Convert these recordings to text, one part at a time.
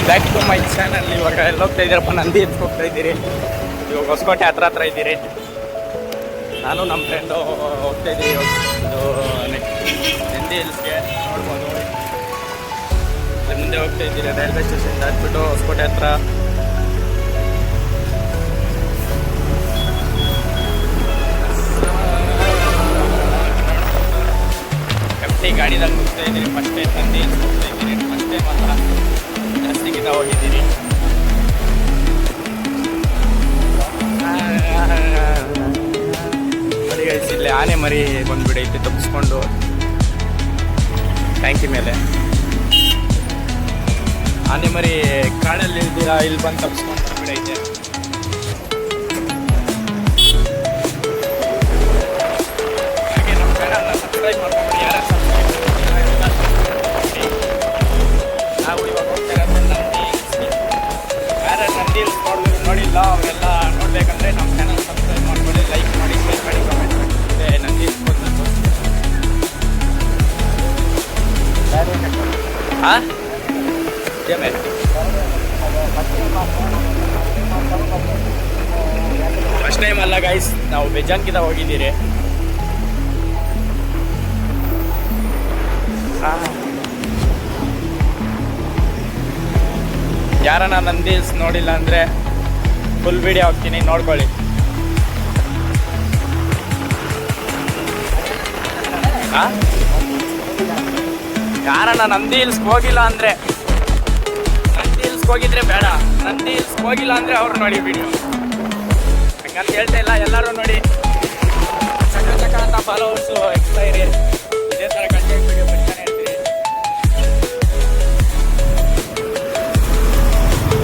Back to my channel. ಇವಾಗ ಎಲ್ಲ ಹೋಗ್ತಾ ಇದ್ದೀರಪ್ಪ, ನಂದಿ ಎತ್ತಿ ಹೋಗ್ತಾ ಇದ್ದೀರಿ. ಇವಾಗ ಹೊಸಕೋಟೆ ಹತ್ರ ಇದ್ದೀರಿ. ನಾನು ನಮ್ಮ ಫ್ರೆಂಡು ಹೋಗ್ತಾ ಇದ್ದೀವಿ. ಇದು ನಂದಿ ಹಿಲ್ಸ್ಗೆ ನೋಡ್ಬೋದು. ಮುಂದೆ ಹೋಗ್ತಾ ಇದ್ದೀರಿ ರೈಲ್ವೆ ಸ್ಟೇಷನ್ ದಾಟ್ಬಿಟ್ಟು ಹೊಸಕೋಟೆ ಹತ್ರ. ಎಫ್ಟಿ ಗಾಡಿದಲ್ಲಿ ಹೋಗ್ತಾ ಇದ್ದೀರಿ. ಫಸ್ಟ್ ಟೈಮ್ ನಂದಿ ಹಿಲ್ಸ್ ಹೋಗ್ತಾ ಇದ್ದೀರಿ. ಫಸ್ಟ್ ಟೈಮ್ ಅಲ್ಲ, ಜಾಸ್ತಿಗಿಂತ ಹೋಗಿದ್ದೀರಿ. ಇಲ್ಲಿ ಆನೆ ಮರಿ ಬಂದ್ಬಿಡೈತೆ ತಪ್ಪಿಸ್ಕೊಂಡು ಟ್ಯಾಂಕಿ ಮೇಲೆ. ಆನೆ ಮರಿ ಕಾಡಲ್ಲಿ ಇದ್ದೀರಾ, ಇಲ್ಲಿ ಬಂದು ತಪ್ಪಿಸ್ಕೊಂಡು ಬಂದ್ಬಿಡೈತೆ. ಹಾಗೆ ನಮ್ಮ ಚಾನಲ್ನ ಸಬ್ಸ್ಕ್ರೈಬ್ ಮಾಡ್ಕೊಂಡು ಯಾರು ನಾವು ಇವಾಗ ಹೋಗ್ತಾ ಇರೋದು ನಂದಿ ಹಿಲ್ಸ್ಗೆ. ಯಾರು ನಂದಿ ಹಿಲ್ಸ್ ನೋಡಿಲ್ಲ ಅವರೆಲ್ಲ ನೋಡಬೇಕಂದ್ರೆ ನಮ್ಮ ಚಾನಲ್ ಸಬ್ಸ್ಕ್ರೈಬ್ ಮಾಡ್ಕೊಳ್ಳಿ, ಲೈಕ್ ಮಾಡಿ, ಶೇರ್ ಮಾಡಿ, ಕಮೆಂಟ್ ಮಾಡಿ. ನಂದಿ ಹಿಲ್ಸ್ ಬಂದು ಹಾಂ ಫಸ್ಟ್ ಟೈಮ್ ಅಲ್ಲ ಗೈಸ್, ನಾವು ಬೇಜಾನ್ಕಿಂತ ಹೋಗಿದ್ದೀರಿ. ಯಾರನ್ನ ನಂದಿ ಹಿಲ್ಸ್ ನೋಡಿಲ್ಲ ಅಂದರೆ ಫುಲ್ ವಿಡಿಯೋ ಹಾಕ್ತೀನಿ, ನೋಡ್ಕೊಳ್ಳಿ. ಯಾರನ್ನ ನಂದಿ ಹಿಲ್ಸ್ಗೆ ಹೋಗಿಲ್ಲ ಅಂದರೆ, ನಂದಿ ಹಿಲ್ಸ್ಗೆ ಹೋಗಿದ್ರೆ ಬೇಡ, ನಂದಿ ಹಿಲ್ಸ್ಗೆ ಹೋಗಿಲ್ಲ ಅಂದರೆ ಅವ್ರು ನೋಡಿ ವಿಡಿಯೋ. ಹಂಗಂತ ಹೇಳ್ತಾ ಇಲ್ಲ, ಎಲ್ಲರೂ ನೋಡಿ. ಚಕ್ಕ ಅಂತ ಫಾಲೋವರ್ಸು ಎಕ್ಸ್ಟ್ರಾ ಇರಿ. ಇದೇ ಥರ ಕಂಟೆಂಟ್ ವಿಡಿಯೋ ಬರ್ತಾನೆ ಇರ್ತೀರಿ.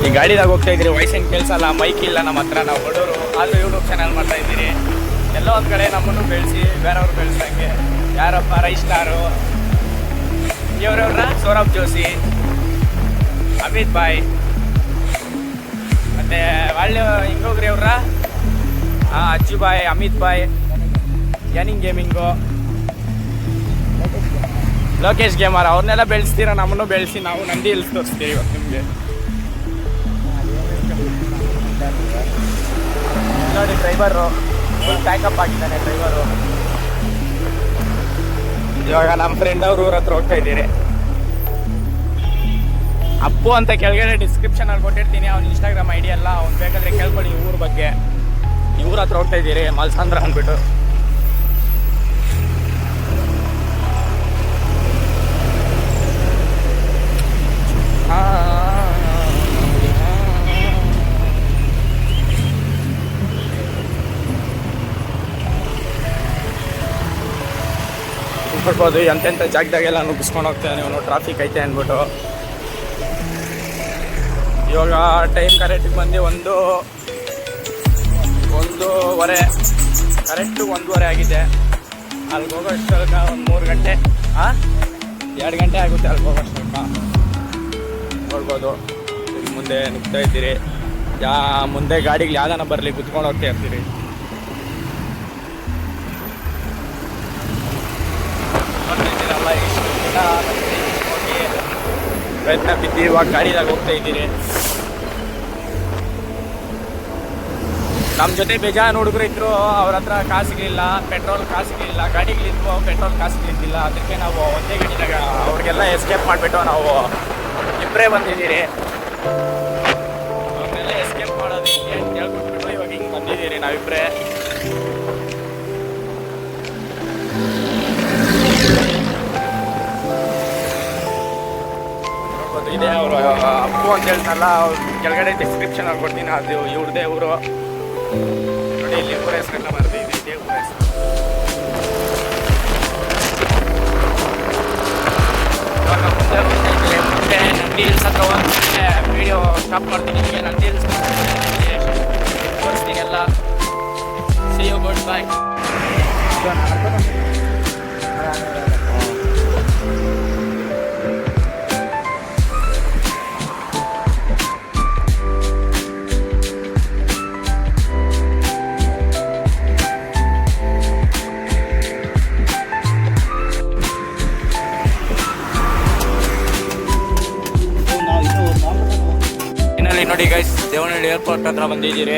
ಈ ಗಾಡಿದಾಗ ಹೋಗ್ತಾ ಇದ್ದೀರಿ. ವಯಸ್ಸಿನ ಕೆಲಸ ಅಲ್ಲ, ಮೈಕ್ ಇಲ್ಲ ನಮ್ಮ ಹತ್ರ, ನಾವು ಬಡವರು. ಆದರೂ ಯೂಟ್ಯೂಬ್ ಚಾನಲ್ ಮಾಡ್ತಾ ಇದ್ದೀರಿ. ಎಲ್ಲ ಒಂದು ಕಡೆ ನಮ್ಮನ್ನು ಬೆಳೆಸಿ, ಬೇರೆಯವ್ರು ಬೆಳೆಸಂಗೆ. ಯಾರಪ್ಪ ರೈಸ್ಟಾರು ಇವ್ರವ್ರ ಸೌರಭ್ ಜೋಶಿ, ಅಮಿತ್ ಬಾಯ್, ಮತ್ತು ಒಳ್ಳೆ ಹಿಂಗೋಗ್ರಿ ಅವ್ರ ಅಜ್ಜು ಬಾಯ್, ಅಮಿತ್ ಬಾಯ್, ಯಾನಿಂಗ್ ಗೇಮಿಂಗು, ಲೋಕೇಶ್ ಗೇಮರ್, ಅವ್ರನ್ನೆಲ್ಲ ಬೆಳೆಸ್ತೀರ. ನಮ್ಮನ್ನು ಬೆಳೆಸಿ, ನಾವು ನಂದಿ ಹಿಲ್ಸ್ ತೋರಿಸ್ತೀವಿ ಇವತ್ತು ನಿಮಗೆ. ನೋಡಿ ಡ್ರೈವರು ಫುಲ್ ಪ್ಯಾಕಪ್ ಆಗಿದ್ದಾನೆ ಡ್ರೈವರು. ಇವಾಗ ನಮ್ಮ ಫ್ರೆಂಡ್ ಅವ್ರ ಊರ ಹತ್ರ ಹೋಗ್ತಾ ಇದ್ದೀರಿ. ಅಪ್ಪು ಅಂತ ಕೆಳಗಡೆ ಡಿಸ್ಕ್ರಿಪ್ಷನಲ್ಲಿ ಕೊಟ್ಟಿರ್ತೀನಿ ಅವ್ನ ಇನ್ಸ್ಟಾಗ್ರಾಮ್ ಐಡಿ ಎಲ್ಲ. ಅವ್ನು ಬೇಕಾದರೆ ಕೇಳ್ಕೊಳ್ಳಿ ಊರ ಬಗ್ಗೆ. ಈ ಊರ ಹತ್ರ ಹೋಗ್ತಾ ಇದ್ದೀರಿ, ಮಲ್ಸಂದ್ರ ಅಂದ್ಬಿಟ್ಟು. ನೋಡ್ಬೋದು ಎಂತೆಂಥ ಜಾಗದಾಗೆಲ್ಲ ನುಗ್ಗಿಸ್ಕೊಂಡು ಹೋಗ್ತೇವೆ ನೀವು. ಟ್ರಾಫಿಕ್ ಐತೆ ಅಂದ್ಬಿಟ್ಟು. ಇವಾಗ ಟೈಮ್ ಕರೆಕ್ಟಿಗೆ ಬಂದು ಒಂದೂವರೆ, ಕರೆಕ್ಟು 1:30 ಆಗಿದೆ. ಅಲ್ಲಿಗೆ ಹೋಗೋಷ್ಟಲ್ಕ ಒಂದು 3 ಗಂಟೆ, 2 ಗಂಟೆ ಆಗುತ್ತೆ ಅಲ್ಲಿಗೆ ಹೋಗೋಷ್ಟಲ್ಕ. ನೋಡ್ಬೋದು ಮುಂದೆ ನುಗ್ತಾ ಇದ್ದೀರಿ. ಮುಂದೆ ಗಾಡಿಗೆ ಯಾವ್ದಾನ ಬರಲಿ ಕುತ್ಕೊಂಡು ಹೋಗ್ತಾ ಇರ್ತೀರಿ. ಪ್ರಯತ್ನ ಬಿದ್ದು ಇವಾಗ ಗಾಡಿದಾಗ ಹೋಗ್ತಾ ಇದ್ದೀರಿ. ನಮ್ಮ ಜೊತೆ ಬೇಜಾನ್ ಹುಡುಗರು ಇದ್ರು, ಅವ್ರ ಹತ್ರ ಕಾಸಿಗಿಲ್ಲ, ಪೆಟ್ರೋಲ್ ಕಾಸಿಗಿಲ್ಲ, ಗಾಡಿಗಳಿದ್ವು, ಪೆಟ್ರೋಲ್ ಕಾಸಿಗಿದ್ದಿಲ್ಲ. ಅದಕ್ಕೆ ನಾವು ಒಂದೇ ಗಾಡಿದಾಗ ಅವ್ರಿಗೆಲ್ಲ ಎಸ್ಕೇಪ್ ಮಾಡಿಬಿಟ್ಟು ನಾವು ಇಬ್ಬರೇ ಬಂದಿದ್ದೀರಿ. ಅವ್ರನ್ನೆಲ್ಲ ಎಸ್ಕೇಪ್ ಮಾಡೋದು ಹಿಂಗೆ ಅಂತ ಹೇಳ್ಕೊಟ್ಬಿಟ್ಟು ಇವಾಗ ಹಿಂಗೆ ಬಂದಿದ್ದೀರಿ ನಾವಿಬ್ಬರೇ. ಇದೆ ಅವರು ಅಪ್ಪು ಅಂತ ಹೇಳ್ತಾರಲ್ಲ, ಅವ್ರು ಕೆಳಗಡೆ ಡಿಸ್ಕ್ರಿಪ್ಷನ್ ಅಲ್ಲಿ ಕೊಡ್ತೀನಿ. ಅದು ಇವ್ರದೇ ಊರು ನೋಡಿ. ಇಲ್ಲಿ ಊರ ಹೆಸರೆಲ್ಲ ಬರ್ದಿದೆ, ಇದೇ ಊರ ಹೆಸರು. ಇವಾಗ ಮುಂದೆ ನಂದಿ ಹಿಲ್ಸ್ ಹತ್ರ ಹೋಗ್ತೀನಿ. ವಿಡಿಯೋ ಸ್ಟಾಪ್ ಮಾಡ್ತೀನಿ. ನಿಮಗೆ ನಂದಿ ಹಿಲ್ಸ್ ತೋರಿಸ್ತೀನಿ ಎಲ್ಲ. ಸಿ ಯು, ಗುಡ್ ಬಾಯ್. ನಾವು ಇದು ನೋಡಿ ಗೈಸ್, ದೇವನಹಳ್ಳಿ ಏರ್ಪೋರ್ಟ್ ಹತ್ರ ಬಂದಿದ್ದೀರಿ.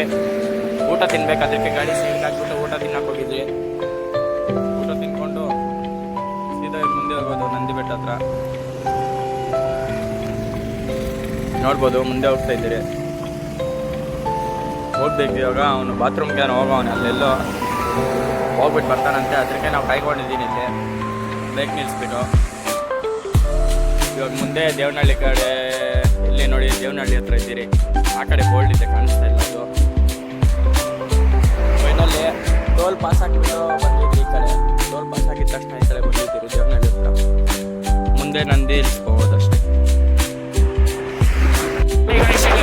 ಊಟ ತಿನ್ಬೇಕು, ಅದಕ್ಕೆ ಗಾಡಿ ಸೈಡ್ಗೆ ಹಾಕ್ಬಿಟ್ಟು ಊಟ ತಿನ್ನಕ್ಕೆ ಹೋಗಿದ್ವಿ. ಊಟ ತಿನ್ಕೊಂಡು ಸೀದಾ ಮುಂದೆ ಹೋಗೋದು ನಂದಿ ಬೆಟ್ಟ ಹತ್ರ. ನೋಡ್ಬೋದು ಮುಂದೆ ಹೋಗ್ತಾ ಇದ್ದೀರಿ. ಹೋಗ್ಬೇಕು ಇವಾಗ. ಅವನು ಬಾತ್ರೂಮ್ಗೆ ಹೋಗೋವನು, ಅಲ್ಲೆಲ್ಲೋ ಹೋಗ್ಬಿಟ್ಟು ಬರ್ತಾನಂತೆ. ಅದಕ್ಕೆ ನಾವು ಕಾಯ್ಕೊಂಡಿದ್ದೀನಿ ಇಲ್ಲಿ ಬೈಕ್ ನಿಲ್ಲಿಸ್ಬಿಟ್ಟು. ಇವಾಗ ಮುಂದೆ ದೇವನಹಳ್ಳಿ ಕಡೆ, ಇಲ್ಲಿ ನೋಡಿ ದೇವನಹಳ್ಳಿ ಹತ್ರ ಇದ್ದೀರಿ. ಆ ಕಡೆ ಬೋಲ್ಡ್ ಇದೆ, ಕಾಣಿಸ್ತಾ ಇಲ್ಲ ಅದು. ಫೈನಲ್ಲಿ ಟೋಲ್ ಪಾಸ್ ಹಾಕಿಬಿಟ್ಟು ಬಂದಿದ್ವಿ ಈ ಕಡೆ. ಟೋಲ್ ಪಾಸ್ ಆಗಿದ ತಕ್ಷಣ ಈ ಕಡೆ ಬಂದಿದ್ದೀರಿ ದೇವನಹಳ್ಳಿ ಹತ್ರ. ಮುಂದೆ ನಂದಿ ಹಿಲ್ಸ್ ಹೋಗೋದಷ್ಟೇ.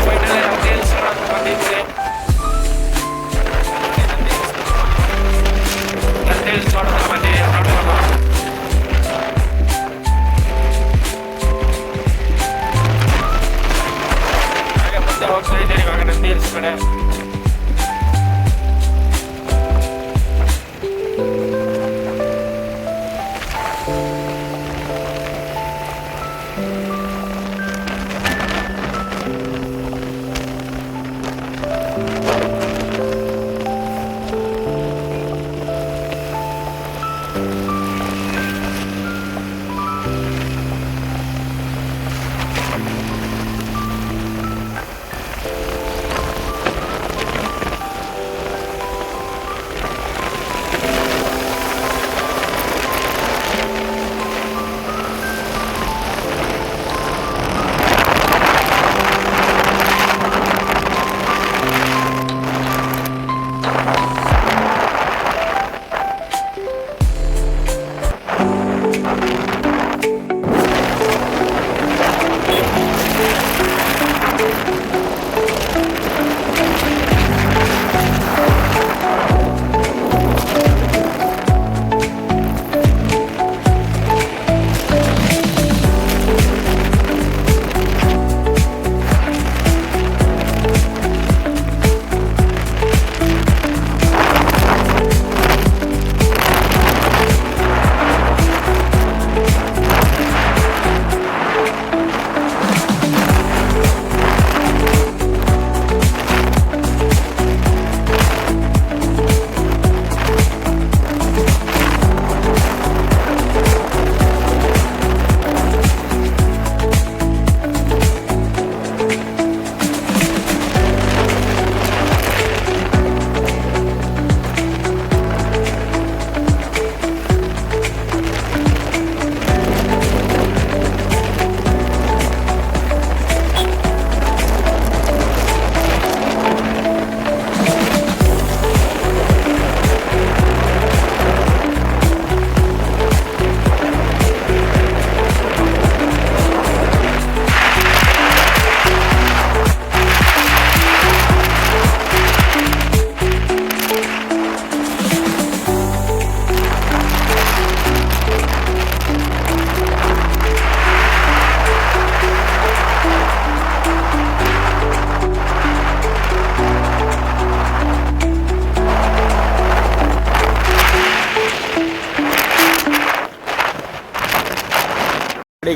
ಫೈನಲ್ ನಂದಿ ಹಿಲ್ಸ್ ಬಂದಿದ್ವಿ. ನಂದಿ ಹಿಲ್ಸ್ ನೋಡೋದು ಬಂದಿದ್ದೀವಿ. ನೋಡ್ಬೋದು ಹಾಗೆ ಮುಂದೆ ಹೋಗ್ತಾ ಇದ್ದೀರಿ ಇವಾಗ ನಂದಿ ಹಿಲ್ಸ್ ಕಡೆ.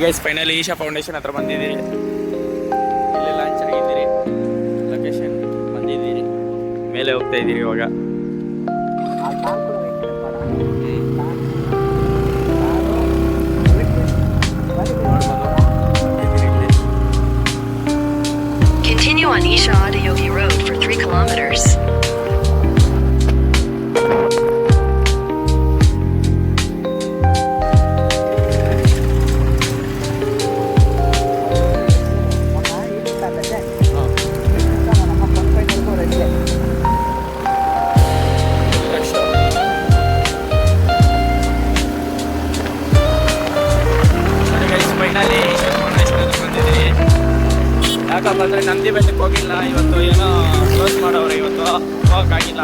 ಗೈಸ್, ಫೈನಲಿ ಈಶಾ ಫೌಂಡೇಶನ್ ಹತ್ರ ಬಂದಿದ್ದೀರಿ. ಇಲ್ಲಿ ಲಾಂಚ್ ಆಗಿದ್ದೀರಿ, ಲೊಕೇಶನ್ ಬಂದಿದ್ದೀರಿ, ಮೇಲೆ ಹೋಗ್ತಾ ಇದ್ದೀರಿ ಇವಾಗ. Continue on Isha Adayogi Road for 3 kilometers. ಯಾಕಪ್ಪ ಅಂದರೆ ನಂದಿ ಬೆಟ್ಟಕ್ಕೆ ಹೋಗಿಲ್ಲ ಇವತ್ತು, ಏನೋ ಕ್ಲೋಸ್ ಮಾಡೋರು ಇವತ್ತು, ಹೋಗೋಕ್ಕಾಗಿಲ್ಲ.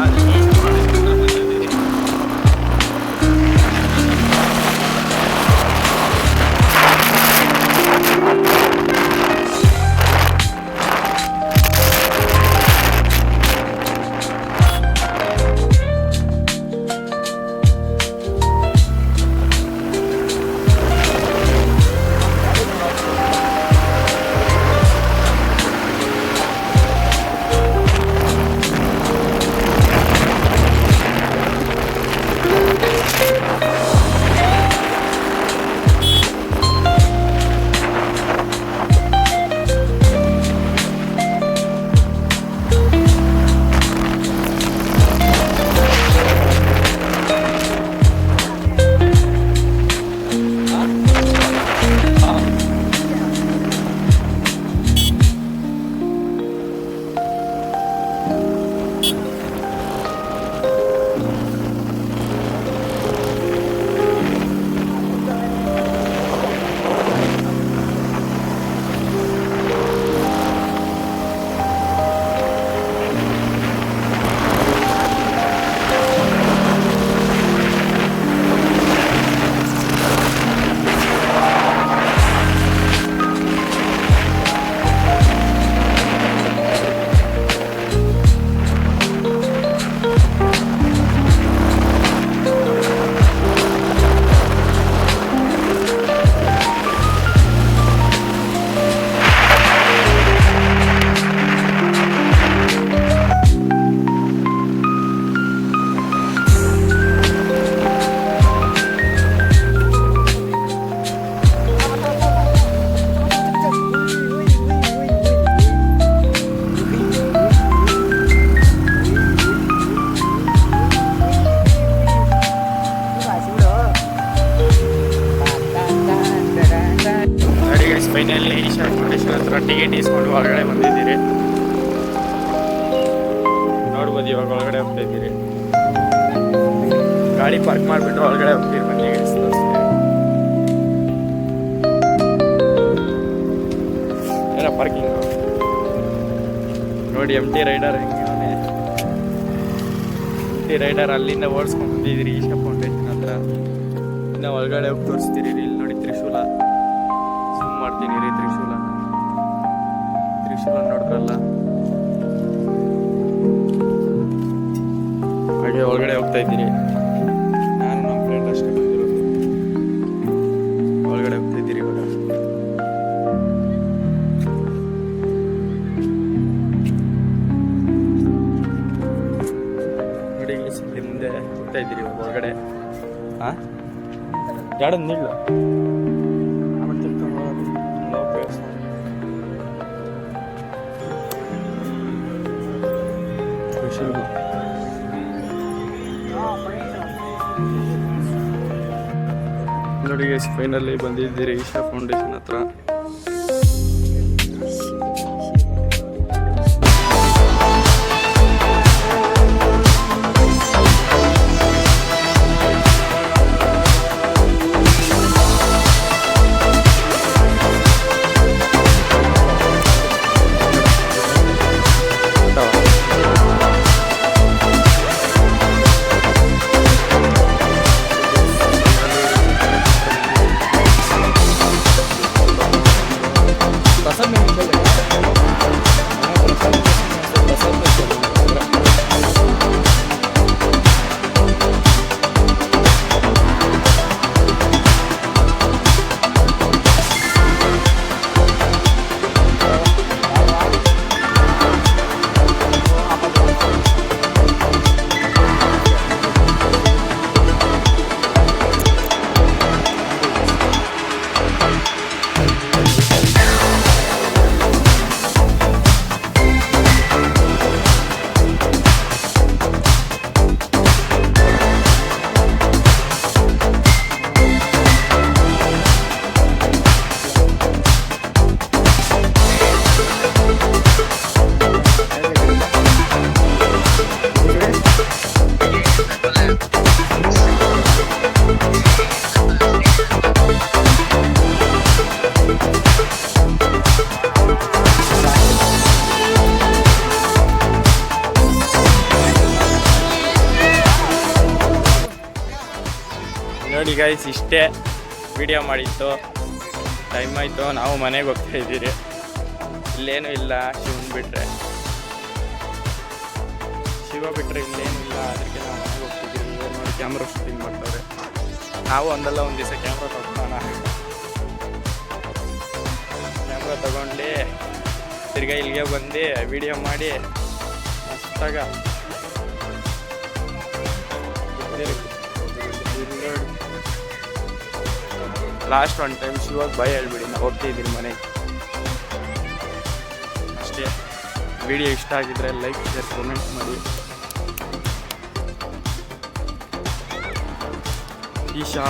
ಒಳಗಡೆ ಬಂದಿದ್ದೀರಿ. ನೋಡ್ಬೋದು ಇವಾಗ ಒಳಗಡೆ ಹೋಗ್ತಾ ಇದ್ದೀರಿ. ಗಾಡಿ ಪಾರ್ಕ್ ಮಾಡಿಬಿಟ್ಟು ಒಳಗಡೆ ಹೋಗ್ತೀರಿ. ಬನ್ನಿ ಏನ ಪಾರ್ಕಿಂಗ್ ನೋಡಿ. ಎಮ್ ಟಿ ರೈಡರ್ ಹೆಂಗಿದ್ದಾನೆ. ಎಮ್ ಟಿ ರೈಡರ್ ಅಲ್ಲಿಂದ ಓಡಿಸ್ಕೊಂಡು ಬಂದಿದ್ದೀರಿ ಈಶಾ ಫೌಂಡೇಶನ್ ಹತ್ರ. ಇನ್ನು ಒಳಗಡೆ ಹೋಗಿ ತೋರಿಸ್ತೀರಿ. ಇಲ್ಲಿ ನೋಡಿ ತ್ರಿಶೂಲ ಜೂಮ್ ಮಾಡ್ತೀನಿ ರೀ. ತ್ರಿಶೂಲ ನೋಡ್ರಲ್ಲ. ಹಾಗೆ ಒಳಗಡೆ ಹೋಗ್ತಾ ಇದ್ದೀರಿ. ನಾನು ನಮ್ಮ ಫ್ರೆಂಡ್ ಅಷ್ಟೇ ಬಂದಿರೋದು. ಒಳಗಡೆ ಹೋಗ್ತಾ ಇದ್ದೀರಿ ಇವಾಗ. ನೋಡಿ ಇಲ್ಲಿ ಮುಂದೆ ಹೋಗ್ತಾ ಇದ್ದೀರಿ ಒಳಗಡೆ. ಹಾಂ ಯಾಡದ್ ನಿಲ್ಲ ನೋಡಿ ಫೈನಲಿ ಬಂದಿದ್ದೀರಿ ಈಶಾ ಫೌಂಡೇಶನ್ ಹತ್ರ. ನೋಡಿ ಗೈಸ್, ಇಷ್ಟೇ ವಿಡಿಯೋ ಮಾಡಿತ್ತು. ಟೈಮ್ ಆಯಿತು, ನಾವು ಮನೆಗೆ ಹೋಗ್ತಾ ಇದ್ದೀರಿ. ಇಲ್ಲೇನೂ ಇಲ್ಲ, ಶಿವ ಬಿಟ್ಟರೆ ಇಲ್ಲೇನೂ ಇಲ್ಲ. ಅದಕ್ಕೆ ನಾವು ಮನೆಗೆ ಹೋಗ್ತಿದ್ದೀವಿ. ನೋಡಿ ಕ್ಯಾಮ್ರಾ ಶೂಟಿಂಗ್ ಮಾಡ್ತಾರೆ. ನಾವು ಒಂದಲ್ಲ ಒಂದು ದಿವಸ ಕ್ಯಾಮ್ರಾ ತಗೊಳ್ಳೋಣ. ಕ್ಯಾಮ್ರಾ ತಗೊಂಡು ತಿರ್ಗಾ ಇಲ್ಲಿಗೆ ಬಂದು ವಿಡಿಯೋ ಮಾಡಿ ಮಸ್ತಾಗ ಲಾಸ್ಟ್ ಒನ್ ಟೈಮ್ ಶಿವಾಗ ಬಾಯ್ ಹೇಳ್ಬಿಡಿ. ನಾವು ಹೋಗ್ತಿದ್ದೀವಿ ಮನೆಗೆ ಅಷ್ಟೇ. ವಿಡಿಯೋ ಇಷ್ಟ ಆಗಿದ್ರೆ ಲೈಕ್, ಶೇರ್, ಕಮೆಂಟ್ ಮಾಡಿ. ಈಶಾ